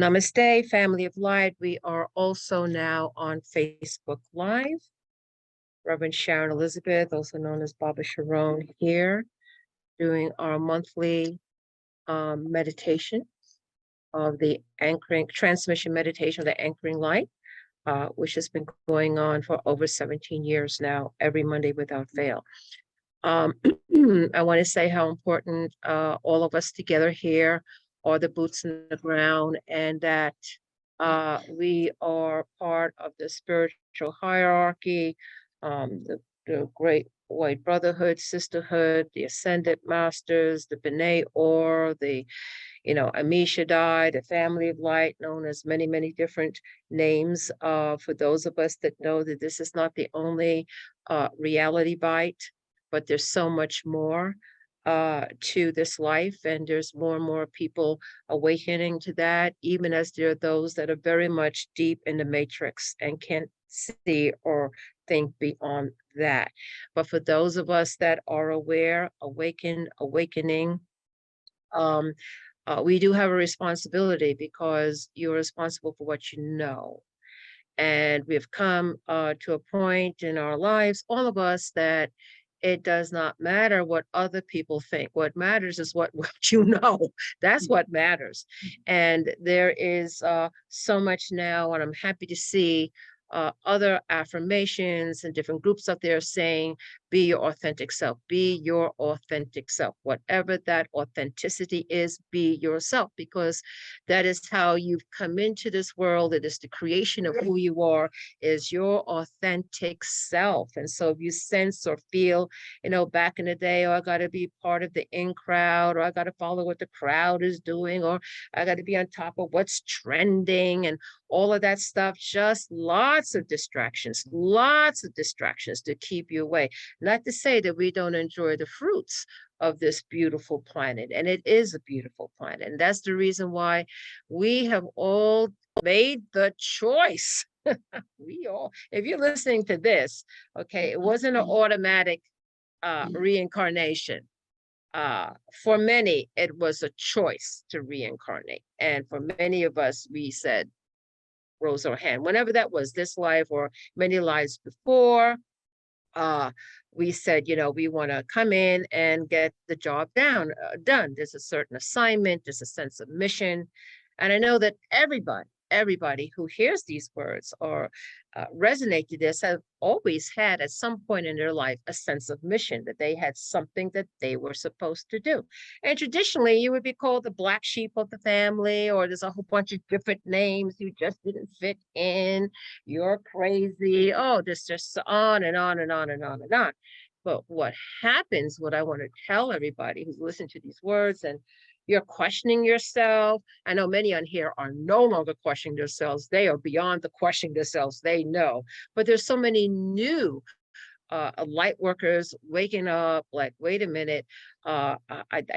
Namaste, family of light. We are also now on Facebook Live. Reverend Sharon Elizabeth, also known as Baba Sharon, here doing our monthly meditation of the transmission meditation of the anchoring light, which has been going on for over 17 years now, every Monday without fail. I want to say how important all of us together here are the boots in the ground, and that we are part of the spiritual hierarchy, the great white brotherhood, sisterhood, the ascended masters, the B'nai Or, the Amishadai, the family of light, known as many, many different names. For those of us that know that this is not the only reality bite, but there's so much more to this life, and there's more and more people awakening to that, even as there are those that are very much deep in the matrix and can't see or think beyond that. But for those of us that are aware, awakening, we do have a responsibility, because you're responsible for what you know. And we've come to a point in our lives, all of us, that it does not matter what other people think. What matters is what you know. That's what matters. And there is so much now, and I'm happy to see other affirmations and different groups out there saying, be your authentic self, be your authentic self. Whatever that authenticity is, be yourself, because that is how you've come into this world. It is the creation of who you are, is your authentic self. And so if you sense or feel, back in the day, I got to be part of the in crowd, or I got to follow what the crowd is doing, or I got to be on top of what's trending and all of that stuff, just lots of distractions to keep you away. Not to say that we don't enjoy the fruits of this beautiful planet, and it is a beautiful planet. And that's the reason why we have all made the choice. If you're listening to this, okay, it wasn't an automatic reincarnation. For many, it was a choice to reincarnate. And for many of us, we said, rose our hand, whenever that was, this life or many lives before, we said, we want to come in and get the job done. There's a certain assignment, there's a sense of mission. And I know that everybody who hears these words or resonate to this have always had at some point in their life a sense of mission, that they had something that they were supposed to do. And traditionally, you would be called the black sheep of the family, or there's a whole bunch of different names. You just didn't fit in. You're crazy. Oh, this just on and on and on and on and on. But what happens, what I want to tell everybody who's listening to these words, and you're questioning yourself. I know many on here are no longer questioning themselves. They are beyond the questioning themselves. They know. But there's so many new light workers waking up like, wait a minute, I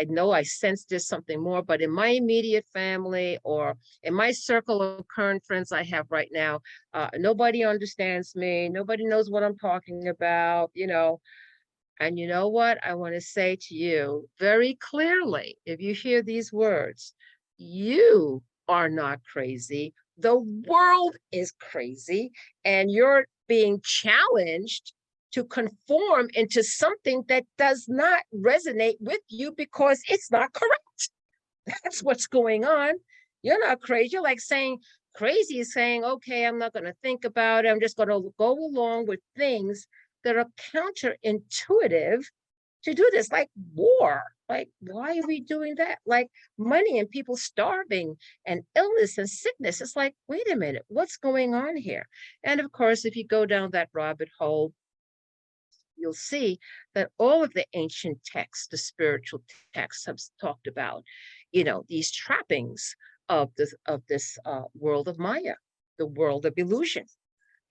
know I sense there's something more, but in my immediate family or in my circle of current friends I have right now, nobody understands me. Nobody knows what I'm talking about, And you know what? I want to say to you very clearly, if you hear these words, you are not crazy. The world is crazy, and you're being challenged to conform into something that does not resonate with you because it's not correct. That's what's going on. You're not crazy. You're like saying, crazy is saying, okay, I'm not going to think about it. I'm just going to go along with things that are counterintuitive to do this, like war. Like, why are we doing that? Like money and people starving and illness and sickness. It's like, wait a minute, what's going on here? And of course, if you go down that rabbit hole, you'll see that all of the ancient texts, the spiritual texts, have talked about, these trappings of this world of Maya, the world of illusion.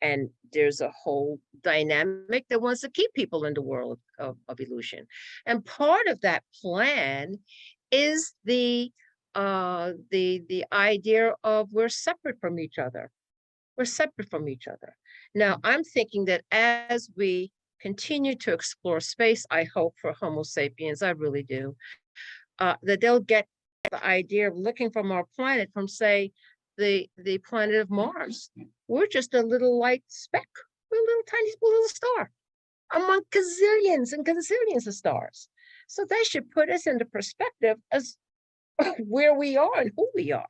And there's a whole dynamic that wants to keep people in the world of illusion. And part of that plan is the idea of we're separate from each other. We're separate from each other. Now, I'm thinking that as we continue to explore space, I hope for Homo sapiens, I really do, that they'll get the idea of looking from our planet from, say, the planet of Mars. We're just a little light speck. We're a little tiny little star among gazillions and gazillions of stars. So that should put us into perspective as where we are and who we are.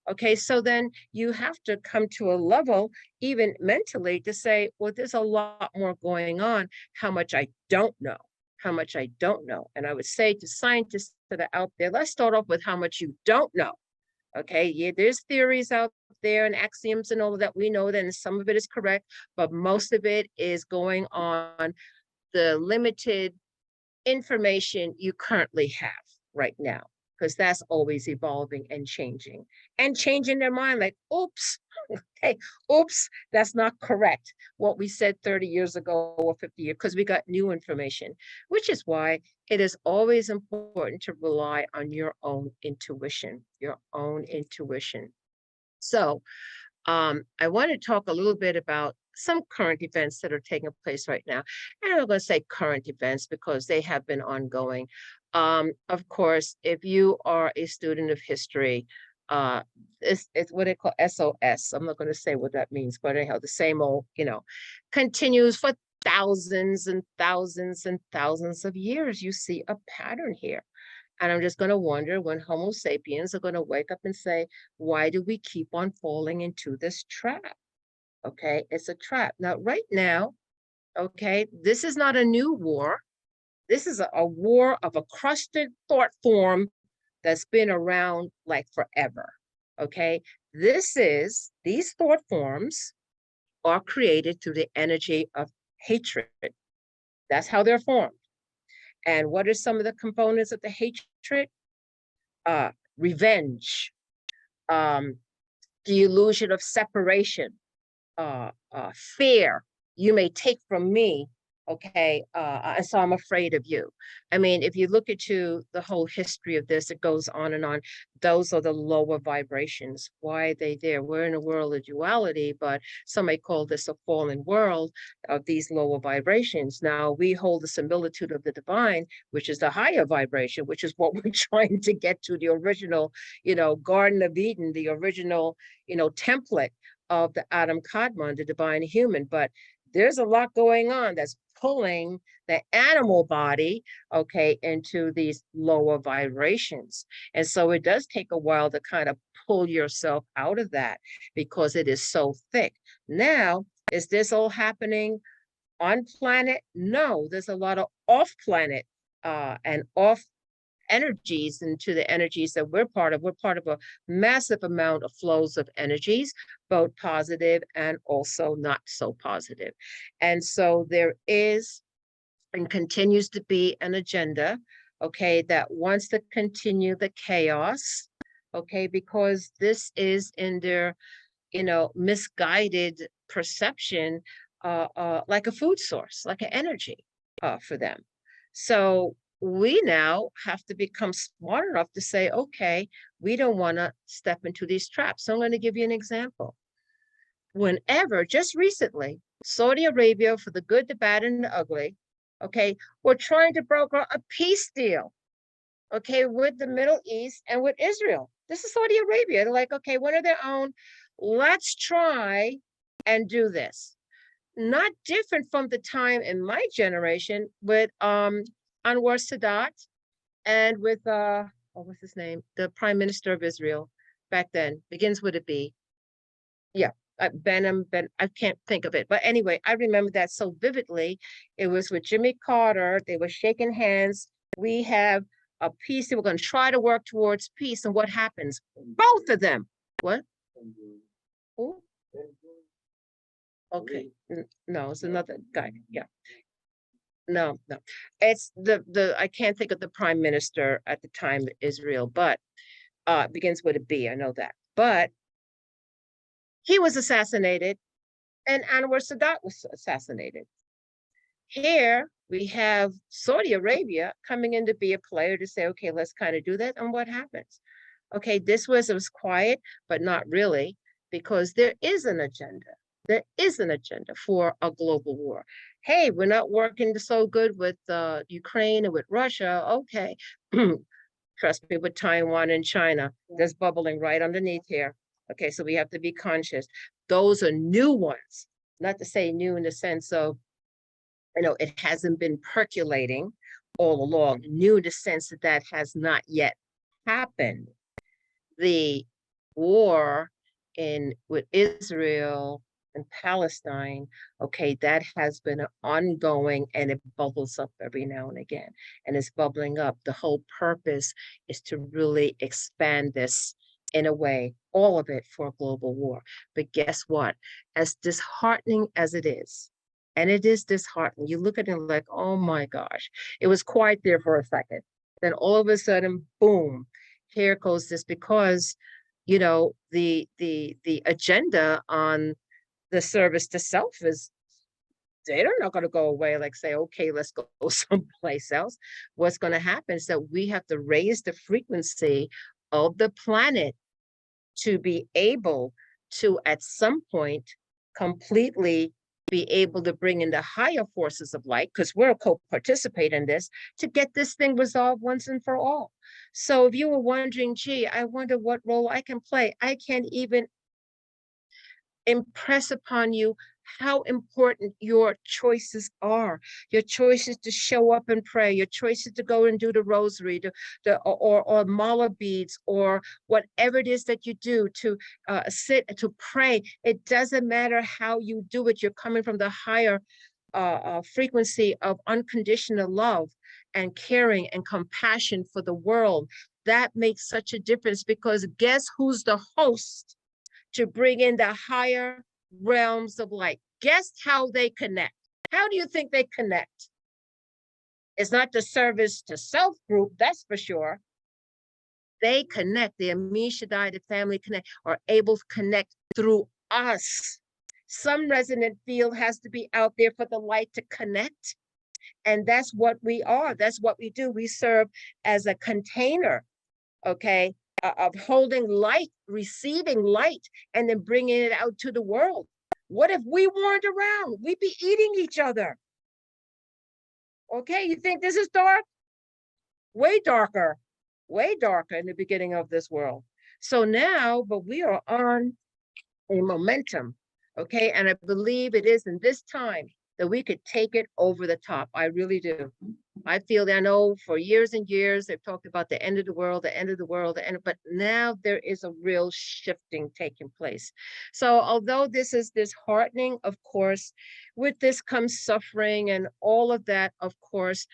Okay, so then you have to come to a level, even mentally, to say, well, there's a lot more going on, how much I don't know, how much I don't know. And I would say to scientists that are out there, let's start off with how much you don't know. Okay, yeah, there's theories out there and axioms and all of that. We know that, and some of it is correct, but most of it is going on the limited information you currently have right now, because that's always evolving and changing their mind like, oops, hey, oops, that's not correct. What we said 30 years ago or 50 years, because we got new information, which is why it is always important to rely on your own intuition, your own intuition. So I want to talk a little bit about some current events that are taking place right now. And I'm going to say current events because they have been ongoing. Of course, if you are a student of history, uh, it's what they call SOS. I'm not going to say what that means, but anyhow, the same old, continues for thousands and thousands and thousands of years. You see a pattern here. And I'm just going to wonder when Homo sapiens are going to wake up and say, why do we keep on falling into this trap? Okay, it's a trap. Now, right now, okay, this is not a new war. This is a war of a crusted thought form that's been around like forever. Okay, these thought forms are created through the energy of hatred. That's how they're formed. And what are some of the components of the hatred? Revenge, um, the illusion of separation, fear. You may take from me, okay, and so I'm afraid of you. I mean, if you look into the whole history of this, it goes on and on. Those are the lower vibrations. Why are they there? We're in a world of duality, but some may call this a fallen world of these lower vibrations. Now, we hold the similitude of the divine, which is the higher vibration, which is what we're trying to get to, the original, Garden of Eden, the original, template of the Adam Kadmon, the divine human. But there's a lot going on that's pulling the animal body, okay, into these lower vibrations. And so it does take a while to kind of pull yourself out of that because it is so thick. Now, is this all happening on planet? No, there's a lot of off planet and off energies into the energies that we're part of. We're part of a massive amount of flows of energies, both positive and also not so positive. And so there is and continues to be an agenda, okay, that wants to continue the chaos, okay, because this is in their, misguided perception, like a food source, like an energy for them. So we now have to become smart enough to say, okay, we don't want to step into these traps. So I'm going to give you an example. Whenever, just recently, Saudi Arabia, for the good, the bad, and the ugly, okay, were trying to broker a peace deal, okay, with the Middle East and with Israel. This is Saudi Arabia. They're like, okay, one of their own, let's try and do this. Not different from the time in my generation with Anwar Sadat and with what's his name? The Prime Minister of Israel back then, begins with a B. Yeah, Benham, I can't think of it. But anyway, I remember that so vividly. It was with Jimmy Carter. They were shaking hands. We have a peace. They were going to try to work towards peace. And what happens? Both of them. What? Who? Okay. No, it's another guy. Yeah. No. It's the I can't think of the prime minister at the time of Israel, but begins with a B. I know that. But he was assassinated and Anwar Sadat was assassinated. Here we have Saudi Arabia coming in to be a player to say, okay, let's kind of do that. And what happens? Okay, it was quiet, but not really, because there is an agenda. There is an agenda for a global war. Hey, we're not working so good with Ukraine and with Russia. Okay, trust me, with Taiwan and China, there's bubbling right underneath here. Okay, so we have to be conscious. Those are new ones, not to say new in the sense of, it hasn't been percolating all along, new in the sense that that has not yet happened. The war in with Israel and Palestine, okay, that has been ongoing and it bubbles up every now and again. And it's bubbling up. The whole purpose is to really expand this in a way, all of it for a global war. But guess what? As disheartening as it is, and it is disheartening, you look at it like, oh my gosh, it was quiet there for a second. Then all of a sudden, boom, here goes this because the agenda on the service to self is they're not going to go away like say, okay, let's go someplace else. What's going to happen is that we have to raise the frequency of the planet to be able to at some point completely be able to bring in the higher forces of light, because we're a co-participate in this, to get this thing resolved once and for all. So if you were wondering, gee, I wonder what role I can play, I can't even impress upon you how important your choices are. Your choices to show up and pray, your choices to go and do the rosary, or mala beads, or whatever it is that you do to sit to pray. It doesn't matter how you do it. You're coming from the higher frequency of unconditional love and caring and compassion for the world. That makes such a difference, because guess who's the host to bring in the higher realms of light? Guess how they connect? How do you think they connect? It's not the service to self group, that's for sure. They connect, the Amin Shaddai, the family connect, are able to connect through us. Some resonant field has to be out there for the light to connect. And that's what we are. That's what we do. We serve as a container, okay, of holding light, receiving light, and then bringing it out to the world. What if we weren't around? We'd be eating each other. Okay, you think this is dark? Way darker in the beginning of this world. So now, but we are on a momentum, okay? And I believe it is in this time that we could take it over the top. I really do. I feel that I know for years and years they've talked about the end of the world, the end of the world, but now there is a real shifting taking place. So although this is disheartening, of course, with this comes suffering and all of that, of course,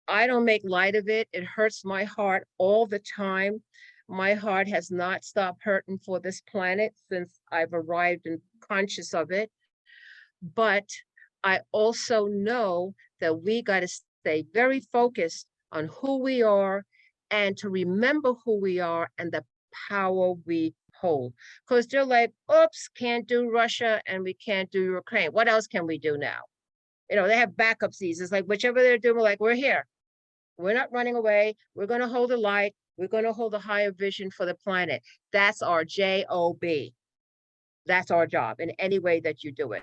I don't make light of it. It hurts my heart all the time. My heart has not stopped hurting for this planet since I've arrived and conscious of it. But I also know that we got to stay very focused on who we are and to remember who we are and the power we hold. Because they're like, oops, can't do Russia and we can't do Ukraine. What else can we do now? They have backup seasons. Like whichever they're doing, we're like, we're here. We're not running away. We're going to hold the light. We're going to hold a higher vision for the planet. That's our job. That's our job in any way that you do it.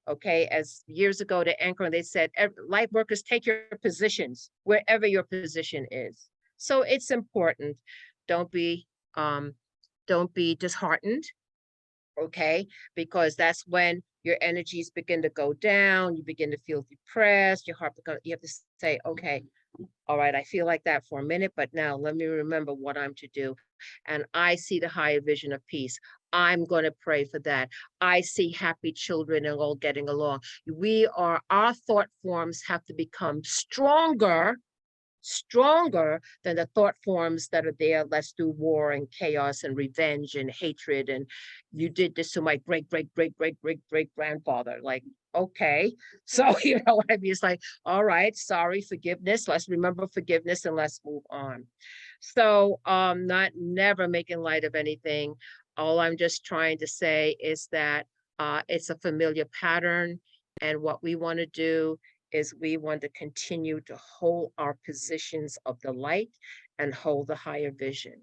Okay. As years ago, the anchor, they said, light workers, take your positions wherever your position is. So it's important. Don't be disheartened. Okay. Because that's when your energies begin to go down. You begin to feel depressed. Your heart becomes, you have to say, okay, all right, I feel like that for a minute, but now let me remember what I'm to do. And I see the higher vision of peace. I'm going to pray for that. I see happy children and all getting along. Our thought forms have to become stronger than the thought forms that are there. Let's do war and chaos and revenge and hatred. And you did this to my great, great, great, great, great, great grandfather. Like, okay. So, you know what I mean? It's like, all right, sorry, forgiveness. Let's remember forgiveness and let's move on. So, not never making light of anything. All I'm just trying to say is that it's a familiar pattern. And what we want to do is we want to continue to hold our positions of the light and hold the higher vision.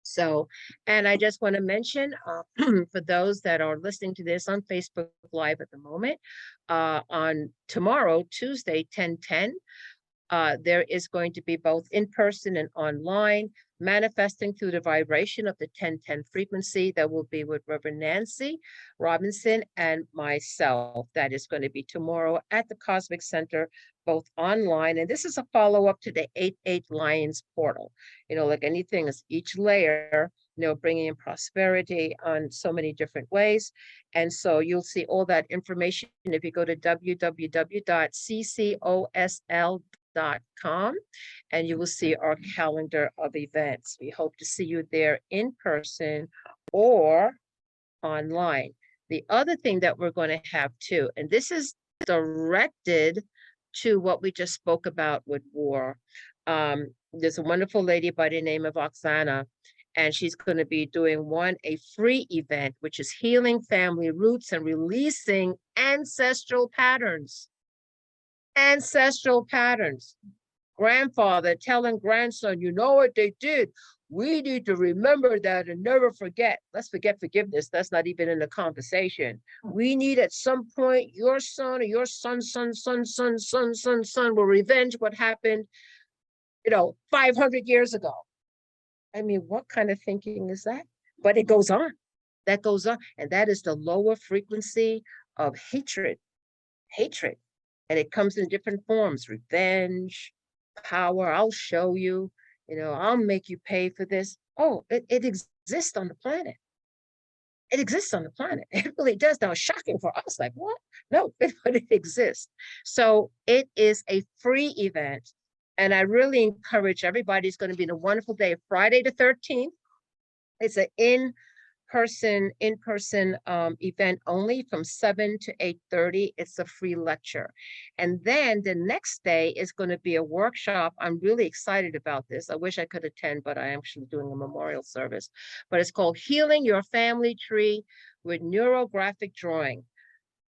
So, and I just want to mention for those that are listening to this on Facebook Live at the moment, on tomorrow, Tuesday, 10/10, There is going to be both in person and online, manifesting through the vibration of the 1010 frequency. That will be with Reverend Nancy Robinson and myself. That is going to be tomorrow at the Cosmic Center, both online. And this is a follow up to the 88 Lions portal. Like anything, is each layer, bringing in prosperity on so many different ways. And so you'll see all that information if you go to www.ccosl.com, and you will see our calendar of events. We hope to see you there in person or online. The other thing that we're going to have too, and this is directed to what we just spoke about with war. There's a wonderful lady by the name of Oksana, and she's going to be doing a free event, which is healing family roots and releasing ancestral patterns. Ancestral patterns. Grandfather telling grandson, you know what they did? We need to remember that and never forget. Let's forget forgiveness. That's not even in the conversation. We need at some point your son or your son will revenge what happened, 500 years ago. I mean, what kind of thinking is that? But it goes on. That goes on. And that is the lower frequency of hatred. Hatred. And it comes in different forms: revenge, power. I'll show you, I'll make you pay for this. Oh, it exists on the planet. It exists on the planet. It really does. Now, it's shocking for us. Like, what? No, but it exists. So it is a free event. And I really encourage everybody. It's going to be a wonderful day, Friday the 13th. It's an in-person event only from 7 to 8:30. It's a free lecture. And then the next day is going to be a workshop. I'm really excited about this. I wish I could attend, but I'm actually doing a memorial service. But it's called Healing Your Family Tree with Neurographic Drawing.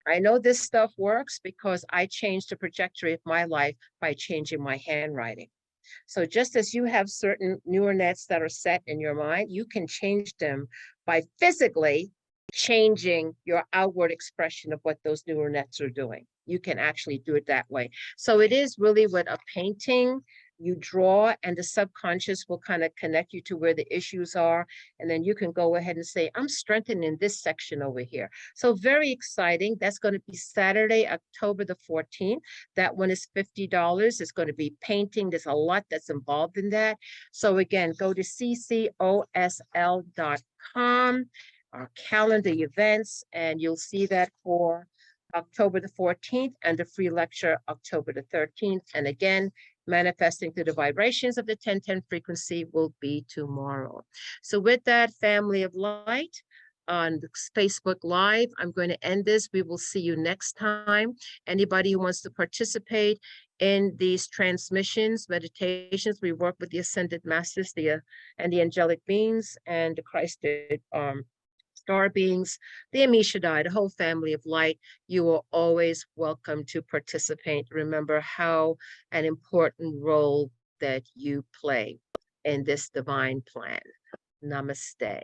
I know this stuff works because I changed the trajectory of my life by changing my handwriting. So just as you have certain neural nets that are set in your mind, you can change them by physically changing your outward expression of what those neural nets are doing. You can actually do it that way. So it is really with a painting. You draw, and the subconscious will kind of connect you to where the issues are. And then you can go ahead and say, I'm strengthening this section over here. So very exciting. That's going to be Saturday, October the 14th. That one is $50. It's going to be painting. There's a lot that's involved in that. So again, go to ccosl.com, our calendar events, and you'll see that for October the 14th and the free lecture October the 13th. And again, manifesting through the vibrations of the 1010 frequency will be tomorrow. So with that, family of light, on Facebook Live, I'm going to end this. We will see you next time. Anybody who wants to participate in these transmissions, meditations, we work with the Ascended Masters, and the angelic beings and the Christed star beings, the Amishadai, the whole family of light. You are always welcome to participate. Remember how an important role that you play in this divine plan. Namaste.